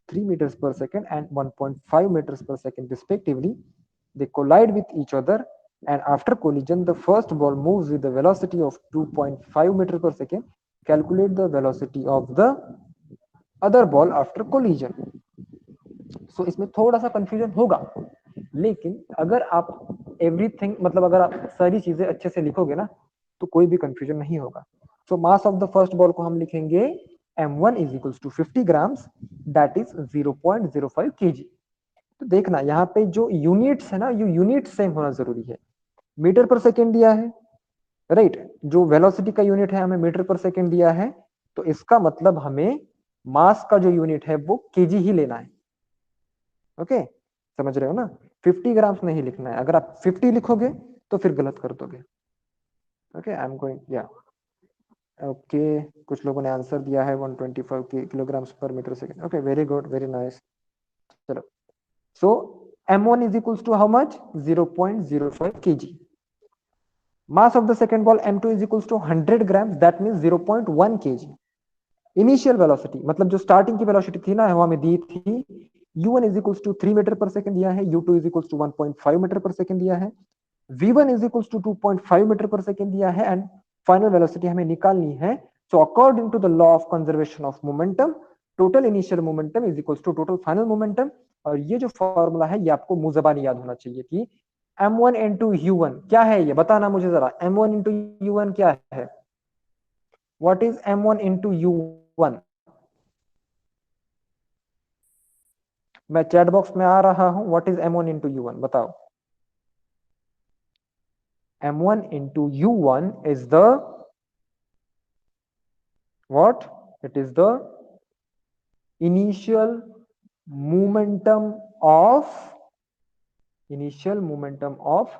3 meters per second and 1.5 meters per second respectively. They collide with each other, and after collision the first ball moves with the velocity of 2.5 meters per second. Calculate the velocity of the other ball after collision. सो इसमें थोड़ा सा कंफ्यूजन होगा, लेकिन अगर आप एवरीथिंग, मतलब अगर आप सारी चीजें अच्छे से लिखोगे ना, तो कोई भी कंफ्यूजन नहीं होगा। So mass of the first ball को हम लिखेंगे m1 is equals to 50 grams, that is 0.05 kg। तो देखना यहाँ पे जो यूनिट्स है ना, ये यूनिट सेम होना जरूरी है। मीटर पर सेकेंड दिया है, राइट? जो वेलोसिटी का यूनिट है हमें मीटर पर सेकेंड दिया है, तो इसका मतलब हमें मास का जो यूनिट है वो केजी ही लेना है। ओके, समझ रहे हो ना? 50 ग्राम्स नहीं लिखना है, अगर आप 50 लिखोगे तो फिर गलत कर दोगे। Okay, I am going, yeah okay, कुछ लोगों ने आंसर दिया है 125 kilograms per metre second. Okay, very good, very nice. चलो, so m1 is equals to how much? 0.05 kg. Mass of the second ball m2 is equals to 100 grams, that means 0.1 kg. Initial velocity, मतलब जो स्टार्टिंग की वेलोसिटी थी ना, वो हमें दी थी u1 is equals to 3 metre per second दिया है, u2 is equals to 1.5 metre per second दिया है, v1 is equals to 2.5 metre per second दिया है, एंड फाइनल वेलोसिटी हमें निकालनी है। So according to the law of conservation of momentum, total initial momentum is equals to total final momentum. और ये जो फॉर्मूला है ये आपको मुंह जबानी याद होना चाहिए कि m1 इंटू u1 क्या है, ये बताना मुझे जरा, m1 इंटू u1 क्या है, what is m1 into u1। मैं चैट बॉक्स में आ रहा हूं, what is m1 into u1 बताओ। m1 into u1 is the what? It is the initial momentum of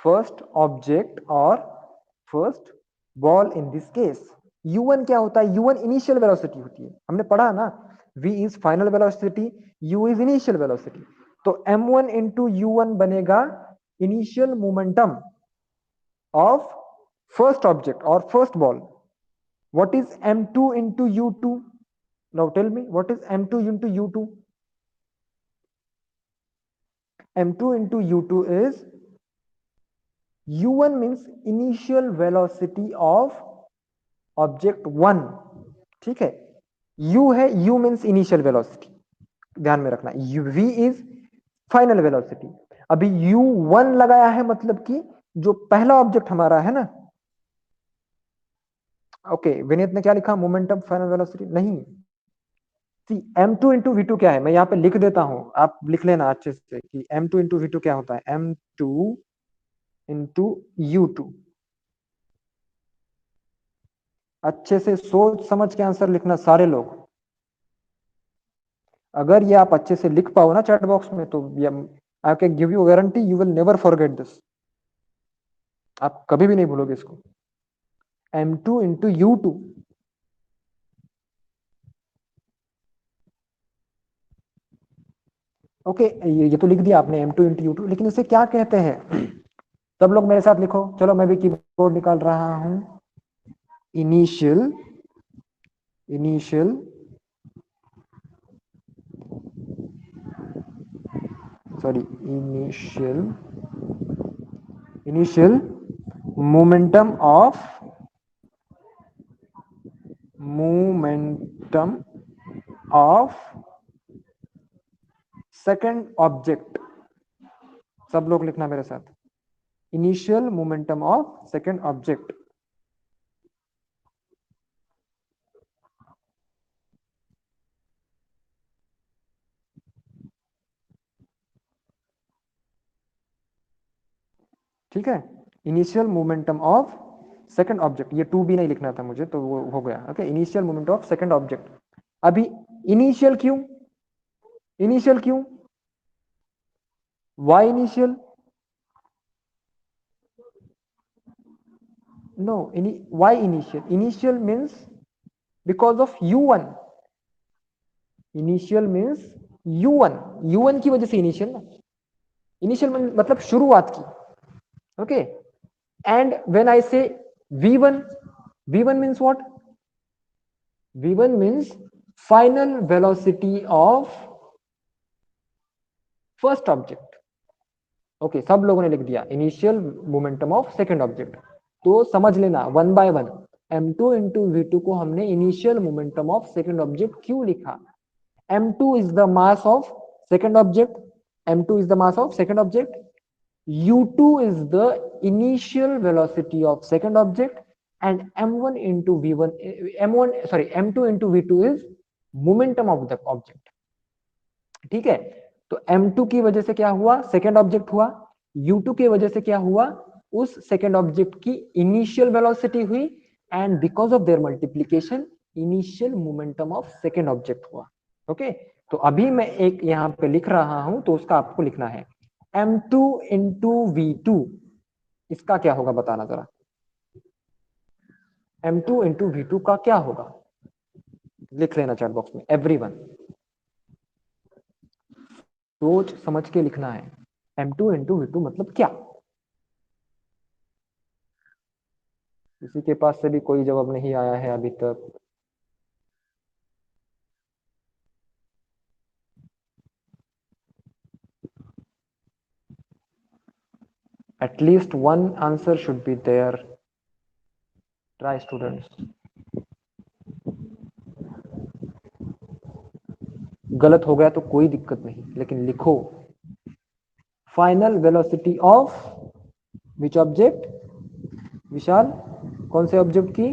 first object or first ball in this case। u1 क्या होता है, u1 इनिशियल वेलोसिटी होती है, हमने पढ़ा ना, v is final velocity, u is initial velocity. तो m1 इंटू u1 बनेगा initial momentum of first object or first ball। What is m2 into u2? Now tell me, what is m2 into u2? m2 into u2 is u1 means initial velocity of object 1, ठीक है। u है, u means initial velocity, ध्यान में रखना, v is फाइनल वेलोसिटी। अभी u1 लगाया है मतलब कि जो पहला ऑब्जेक्ट हमारा है ना, ओके विनीत ने क्या लिखा, मोमेंटम फाइनल वेलोसिटी नहीं, सी m2 इंटू वी2 क्या है, मैं यहाँ पे लिख देता हूं, आप लिख लेना अच्छे से कि m2 इंटू वी2 क्या होता है, m2 इंटू u2। अच्छे से सोच समझ के आंसर लिखना सारे लोग, अगर ये आप अच्छे से लिख पाओ ना चैट बॉक्स में तो I can give you guarantee you will never forget this, आप कभी भी नहीं भूलोगे इसको। m2 इंटू u2, ओके ये तो लिख दिया आपने m2 इंटू u2, लेकिन इसे क्या कहते हैं, सब लोग मेरे साथ लिखो, चलो मैं भी कीबोर्ड निकाल रहा हूं। Initial initial sorry initial momentum of second object, सब लोग लिखना मेरे साथ, initial momentum of second object. ठीक है, initial momentum of second object, ये टू भी नहीं लिखना था मुझे तो वो हो गया, okay initial moment of second object. अभी इनिशियल क्यों, इनिशियल क्यों, why initial, no why initial, initial means because of u1, initial means u1, u1 की वजह से इनिशियल ना, इनिशियल मतलब शुरुआत की, okay. And when I say v1, v1 means what, v1 means final velocity of first object, okay सब लोगों ने लिख दिया initial momentum of second object. तो समझ लेना one by one, m2 into v two को हमने initial momentum of second object क्यों लिखा, m2 is the mass of second object, m2 is the mass of second object, u2 is the initial velocity of second object, and m1 into v1 m1 sorry m2 into v2 is momentum of the object, ठीक है। तो m2 की वजह से क्या हुआ, सेकंड ऑब्जेक्ट हुआ, u2 की वजह से क्या हुआ, उस सेकंड ऑब्जेक्ट की इनिशियल वेलोसिटी हुई, and because of their multiplication initial momentum of second object हुआ, ओके। तो अभी मैं एक यहां पे लिख रहा हूं तो उसका आपको लिखना है m2 इंटू v2, इसका क्या होगा बताना जरा, m2 इंटू v2 का क्या होगा, लिख लेना चैट बॉक्स में एवरीवन, सोच समझ के लिखना है, m2 इंटू v2 मतलब क्या, किसी के पास से भी कोई जवाब नहीं आया है अभी तक, At least one answer should be there. Try students. गलत हो गया तो कोई दिक्कत नहीं, लेकिन लिखो final velocity of which object. Vishal, कौन से ऑब्जेक्ट की?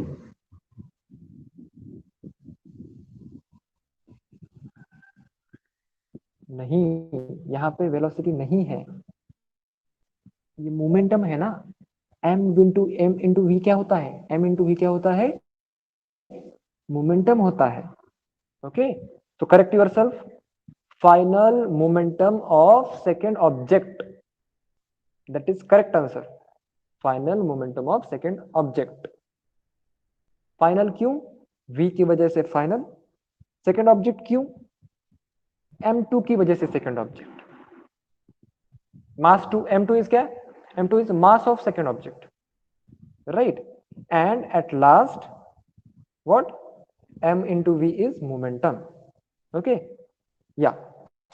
नहीं, यहां पे वेलोसिटी नहीं है, ये मोमेंटम है ना। m इंटू वी क्या होता है? m इंटू वी क्या होता है? मोमेंटम होता है। ओके, तो correct your self. Final momentum of second object, that is correct answer. Final momentum of second object. Final क्यों? v की वजह से फाइनल। सेकेंड ऑब्जेक्ट क्यों? m2 की वजह से second object. Mass two m2 is क्या? m2 is mass of second object, right? And at last what? m into v is momentum. Okay, yeah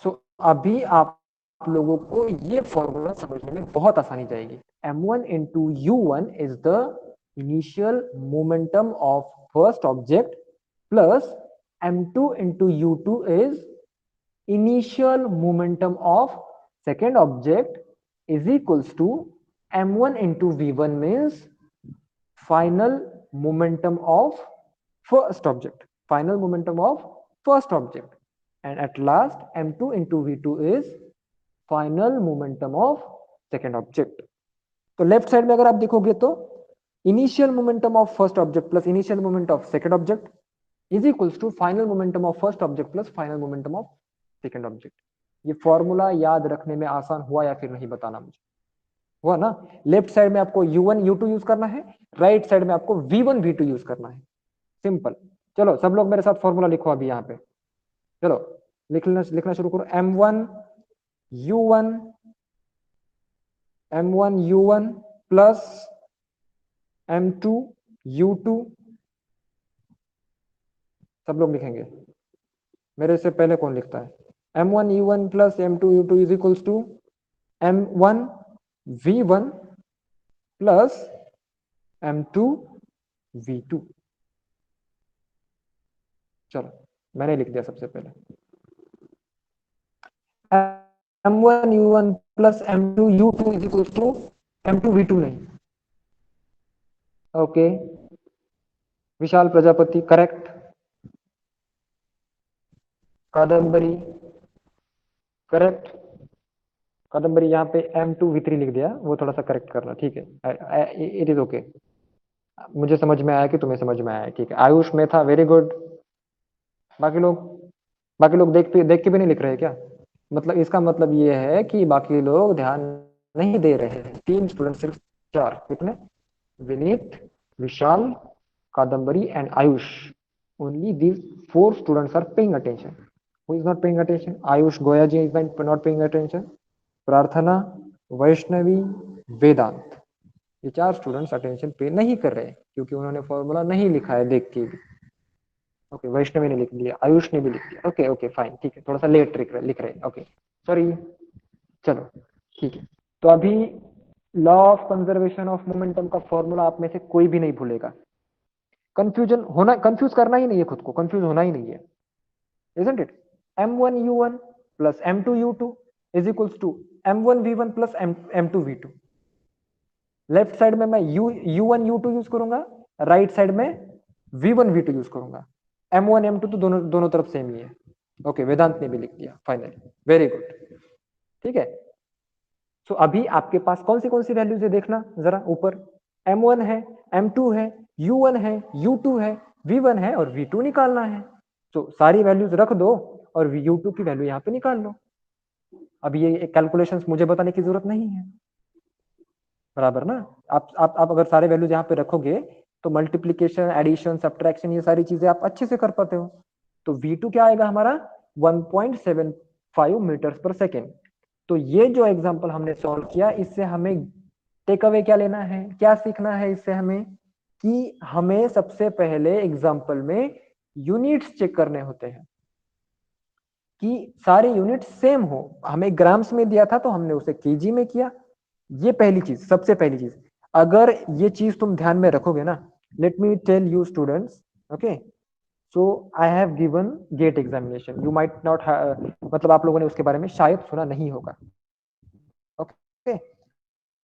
so अभी आप लोगों को ये फॉर्मूला समझने में बहुत आसानी जाएगी। m1 into u1 is the initial momentum of first object plus m2 into u2 is initial momentum of second object is equals to m1 into v1 means final momentum of first object, final momentum of first object, and at last m2 into v2 is final momentum of second object. तो लेफ्ट साइड में अगर आप देखोगे तो initial momentum of first object plus initial moment of second object is equals to final momentum of first object plus final momentum of second object. ये फॉर्मूला याद रखने में आसान हुआ या फिर नहीं, बताना मुझे। हुआ ना? लेफ्ट साइड में आपको u1 u2 यूज करना है, राइट साइड में आपको v1 v2 यूज करना है। सिंपल। चलो सब लोग मेरे साथ फॉर्मूला लिखो अभी यहाँ पे। चलो लिखना शुरू करो। m1 u1 plus m2 u2, सब लोग लिखेंगे। मेरे से पहले कौन लिखता है? m1 u1 plus m2 u2 is equals to m1 v1 plus m2 v2। चलो मैंने लिख दिया सबसे पहले m1 u1 plus m2 u2 is equals to m2 v2 नहीं। ओके, विशाल प्रजापति करेक्ट। कादम्बरी करेक्ट। कादम्बरी यहाँ पे m2 v3 लिख दिया, वो थोड़ा सा करेक्ट करना, ठीक है? It is okay. मुझे समझ में आया कि तुम्हें समझ में आया, ठीक है? आयुष में था, वेरी गुड। बाकी लोग देख के भी नहीं लिख रहे क्या? मतलब इसका मतलब ये है कि बाकी लोग ध्यान नहीं दे रहे हैं। 3 स्टूडेंट सिर्फ, 4 कितने? Vineet, Vishal, Kadambari and Ayush. Only these 4 students are paying attention. Who is not paying attention? Ayush Goya ji is not paying attention, Prarthana, Vaishnavi, वेदांत। ये 4 स्टूडेंट्स अटेंशन पे नहीं कर रहे क्योंकि उन्होंने फॉर्मूला नहीं लिखा है देख के भी। ओके, वैष्णवी ने लिख लिया, आयुष ने भी लिख लिया। ओके ओके फाइन, ठीक है, थोड़ा सा लेट लिख रहे हैं। Okay sorry. चलो ठीक है, तो अभी law of conservation of momentum का फॉर्मूला आप में से कोई भी नहीं भूलेगा। कंफ्यूज करना ही नहीं है खुद को, कंफ्यूज होना ही नहीं है, isn't it? m1 u1 plus m2 u2 is equals to m1 v1 plus m2 v2। Left side में मैं u1 u2 यूज करूंगा, राइट साइड में v1 v2 यूज करूंगा। m1 m2 तो दोनों तरफ सेम ही है। ओके, वेदांत ने भी लिख दिया, फाइनली वेरी गुड, ठीक है। सो अभी आपके पास कौन सी वैल्यूज है देखना जरा ऊपर। m1 है, m2 है, u1 है, u2 है, v1 है और v2 निकालना है। तो सारी वैल्यूज रख दो और u2 की वैल्यू यहाँ पे निकाल लो। अब ये कैलकुलेशंस मुझे बताने की जरूरत नहीं है, बराबर ना? आप अगर सारे वैल्यूज यहाँ पे रखोगे तो मल्टीप्लीकेशन, एडिशन, सब्ट्रैक्शन, ये सारी चीजें आप अच्छे से कर पाते हो। तो v2 क्या आएगा हमारा? 1.75 मीटर्स पर सेकेंड। तो ये जो एग्जांपल हमने सॉल्व किया, इससे हमें टेक अवे क्या लेना है, क्या सीखना है इससे हमें? कि हमें सबसे पहले एग्जांपल में यूनिट्स चेक करने होते हैं कि सारे यूनिट सेम हो। हमें ग्राम्स में दिया था तो हमने उसे केजी में किया, ये पहली चीज, सबसे पहली चीज, अगर ये चीज तुम ध्यान में रखोगे ना, let me tell you students, okay, so I have given GATE examination, you might not, मतलब आप लोगों ने उसके बारे में शायद सुना नहीं होगा, okay,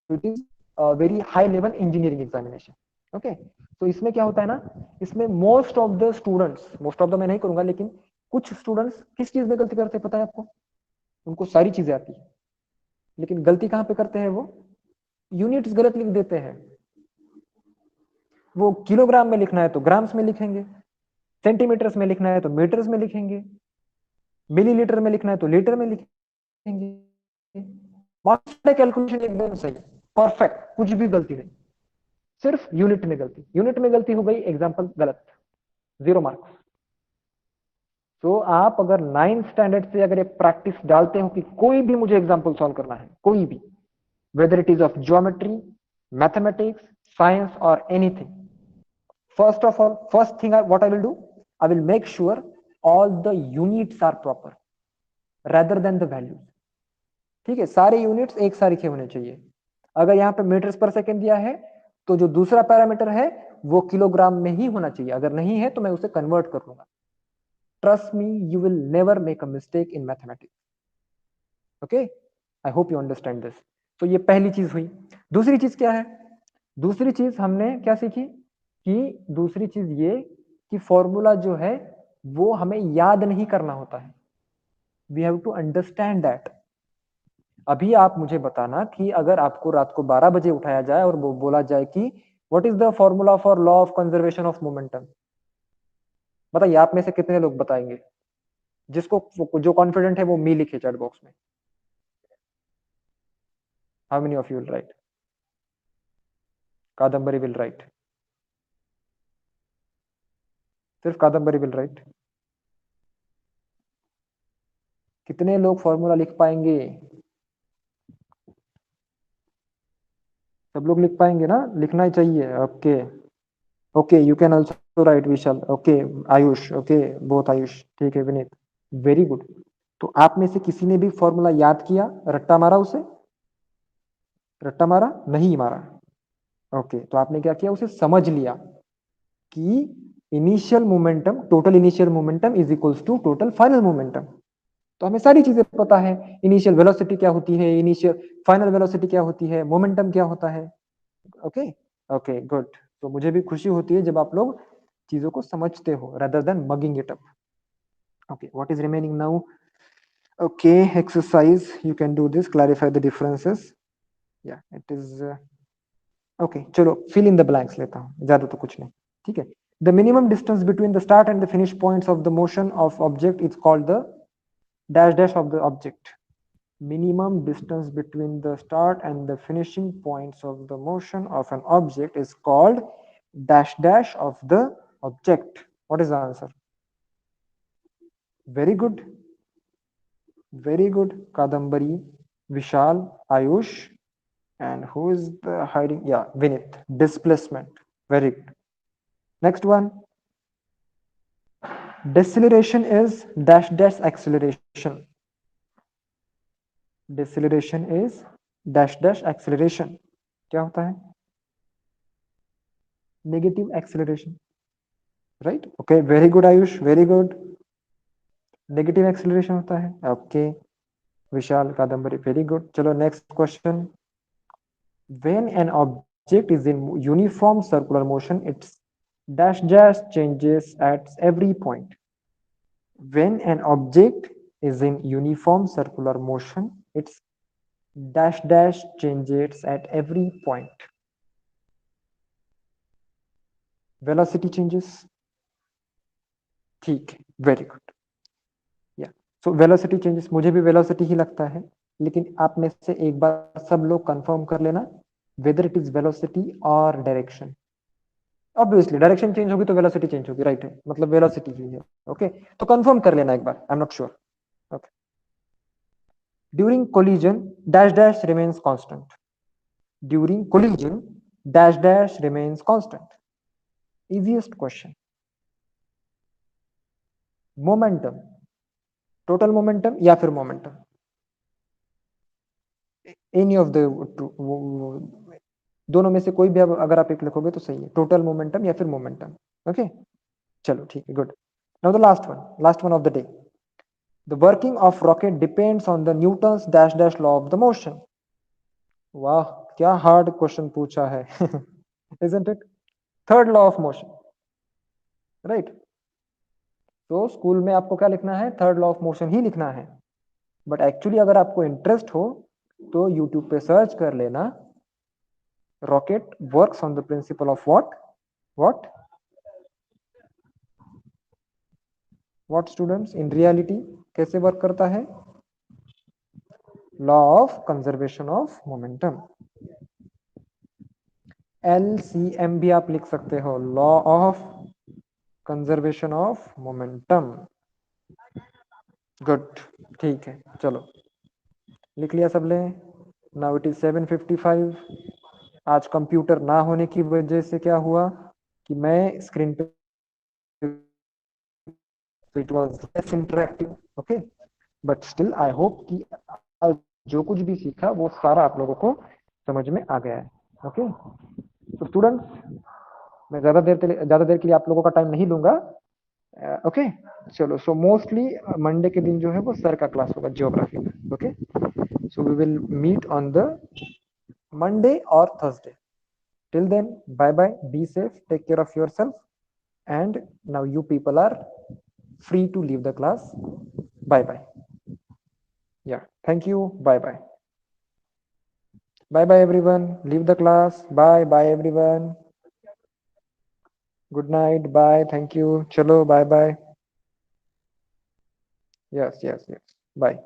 it is very high level engineering examination, okay. तो इसमें क्या होता है ना, इसमें most of the students, most of the मैं नहीं करूंगा, लेकिन कुछ स्टूडेंट्स किस चीज में गलती करते हैं पता है आपको? उनको सारी चीजें आती है, लेकिन गलती कहाँ पे करते हैं वो? यूनिट्स गलत लिख देते हैं। वो किलोग्राम में लिखना है तो ग्राम्स में लिखेंगे, सेंटीमीटर्स में लिखना है तो मीटर्स में लिखेंगे, मिलीलीटर में लिखना है तो लीटर में लिखेंगे। कैलकुलेशन एकदम सही, परफेक्ट, कुछ भी गलती नहीं, सिर्फ यूनिट में गलती, यूनिट में गलती हो गई, एग्जाम्पल गलत, 0 मार्क्स। तो आप अगर 9th स्टैंडर्ड से अगर ये प्रैक्टिस डालते हो कि कोई भी मुझे एग्जाम्पल सॉल्व करना है, कोई भी, whether it is of geometry, mathematics, science, or anything. First of all, first thing what I will do, I will make sure all the units are proper rather than the values. ठीक है, सारे यूनिट्स एक साथ लिखे होने चाहिए। अगर यहाँ पे मीटर्स पर सेकेंड दिया है, तो जो दूसरा पैरामीटर है वो किलोग्राम में ही होना चाहिए, अगर नहीं है तो मैं उसे कन्वर्ट कर लूंगा। Trust me, you will never make a mistake in mathematics, okay, I hope you understand this. तो ये पहली चीज हुई। दूसरी चीज क्या है? दूसरी चीज हमने क्या सीखी कि दूसरी चीज ये कि फॉर्मूला जो है वो हमें याद नहीं करना होता है, we have to understand that. अभी आप मुझे बताना कि अगर आपको रात को 12 बजे उठाया जाए और वो बोला जाए कि what is the formula for law of conservation of momentum, बताइए आप में से कितने लोग बताएंगे? जिसको जो कॉन्फिडेंट है वो मी लिखे चैट बॉक्स में। How many of you will write? Kadambari will write, सिर्फ कादम्बरी विल राइट। कितने लोग फॉर्मूला लिख पाएंगे? सब लोग लिख पाएंगे ना? लिखना ही चाहिए, okay. Okay, you can also right Vishal, okay, Ayush, okay, बहुत आयुष, ठीक है, विनीत, वेरी गुड। तो आप में से किसी ने भी फॉर्मूला याद किया, रट्टा मारा उसे? रट्टा मारा नहीं मारा, ओके। तो आपने क्या किया, उसे समझ लिया कि initial momentum, total initial momentum is equals to total final momentum. तो हमें सारी चीजें पता है, इनिशियल वेलोसिटी क्या होती है, इनिशियल फाइनल वेलोसिटी क्या होती है, मोमेंटम क्या होता है, ओके। Okay good. तो मुझे भी खुशी होती है जब आप लोग चीजों को समझते हो rather than mugging it up. Okay, what is remaining now? Okay, exercise, you can do this, clarify the differences. Yeah, it is okay, चलो fill in the blanks लेता हूँ, ज्यादा तो कुछ नहीं, ठीक है। The minimum distance between the start and the finish points of the motion of object is called the dash dash of the object. Minimum distance between the start and the finishing points of the motion of an object is called dash dash of the object. What is the answer? Very good, very good, Kadambari, Vishal, Ayush, and who is the hiding? Yeah, Vinit. Displacement. Very good. Next one. Deceleration is dash dash acceleration. Deceleration is dash dash acceleration. क्या होता है? Negative acceleration. Right? Okay, very good, Ayush. Very good. Negative acceleration होता है. Okay. Vishal, Kadambari. Very good. चलो next question. When an object is in uniform circular motion, its dash dash changes at every point. When an object is in uniform circular motion, its dash dash changes at every point. Velocity changes. ठीक है, वेरी गुड। या सो वेलोसिटी चेंजेस, मुझे भी वेलोसिटी ही लगता है, लेकिन आप में से एक बार सब लोग कंफर्म कर लेना वेदर इट इज वेलोसिटी और डायरेक्शन। ऑब्वियसली डायरेक्शन चेंज होगी तो वेलोसिटी चेंज होगी, राइट है, मतलब वेलोसिटी ही है, ओके। तो कंफर्म कर लेना एक बार, I am not sure, okay. During collision dash dash remains constant. During collision dash dash remains constant. Easiest question. Momentum, total momentum या फिर मोमेंटम? एनी ऑफ द दोनों में से कोई भी अगर आप एक लिखोगे तो सही है, टोटल मोमेंटम या फिर मोमेंटम। ओके, चलो ठीक है, good. Now the last one of the day, the working of rocket depends on the Newton's dash dash law of the motion. वाह, क्या हार्ड क्वेश्चन पूछा है isn't it? Third law of motion, right. तो स्कूल में आपको क्या लिखना है, थर्ड लॉ ऑफ मोशन ही लिखना है। बट एक्चुअली अगर आपको इंटरेस्ट हो तो यूट्यूब पे सर्च कर लेना, rocket works on the principle of what what students, in reality कैसे वर्क करता है, law of conservation of momentum. LCM भी आप लिख सकते हो, law of conservation of momentum. Good, ठीक है, चलो लिख लिया सबने। Now it is 7:55। आज कंप्यूटर ना होने की वजह से क्या हुआ कि मैं स्क्रीन पे, it was less interactive, okay. But still I hope कि आज जो कुछ भी सीखा वो सारा आप लोगों को समझ में आ गया है। ओके, तो स्टूडेंट्स, मैं ज्यादा देर के लिए आप लोगों का टाइम नहीं लूंगा। ओके, चलो। सो मोस्टली मंडे के दिन जो है वो सर का क्लास होगा ज्योग्राफी का। Okay, so we will meet on the Monday और Thursday. Till then, bye bye, be safe, take care of yourself, and now you people are free to leave the class. Bye bye. Yeah, thank you. Bye bye. Bye bye everyone, leave the class. Bye bye everyone, good night, bye, thank you, chalo, bye bye. Yes, yes, yes, bye.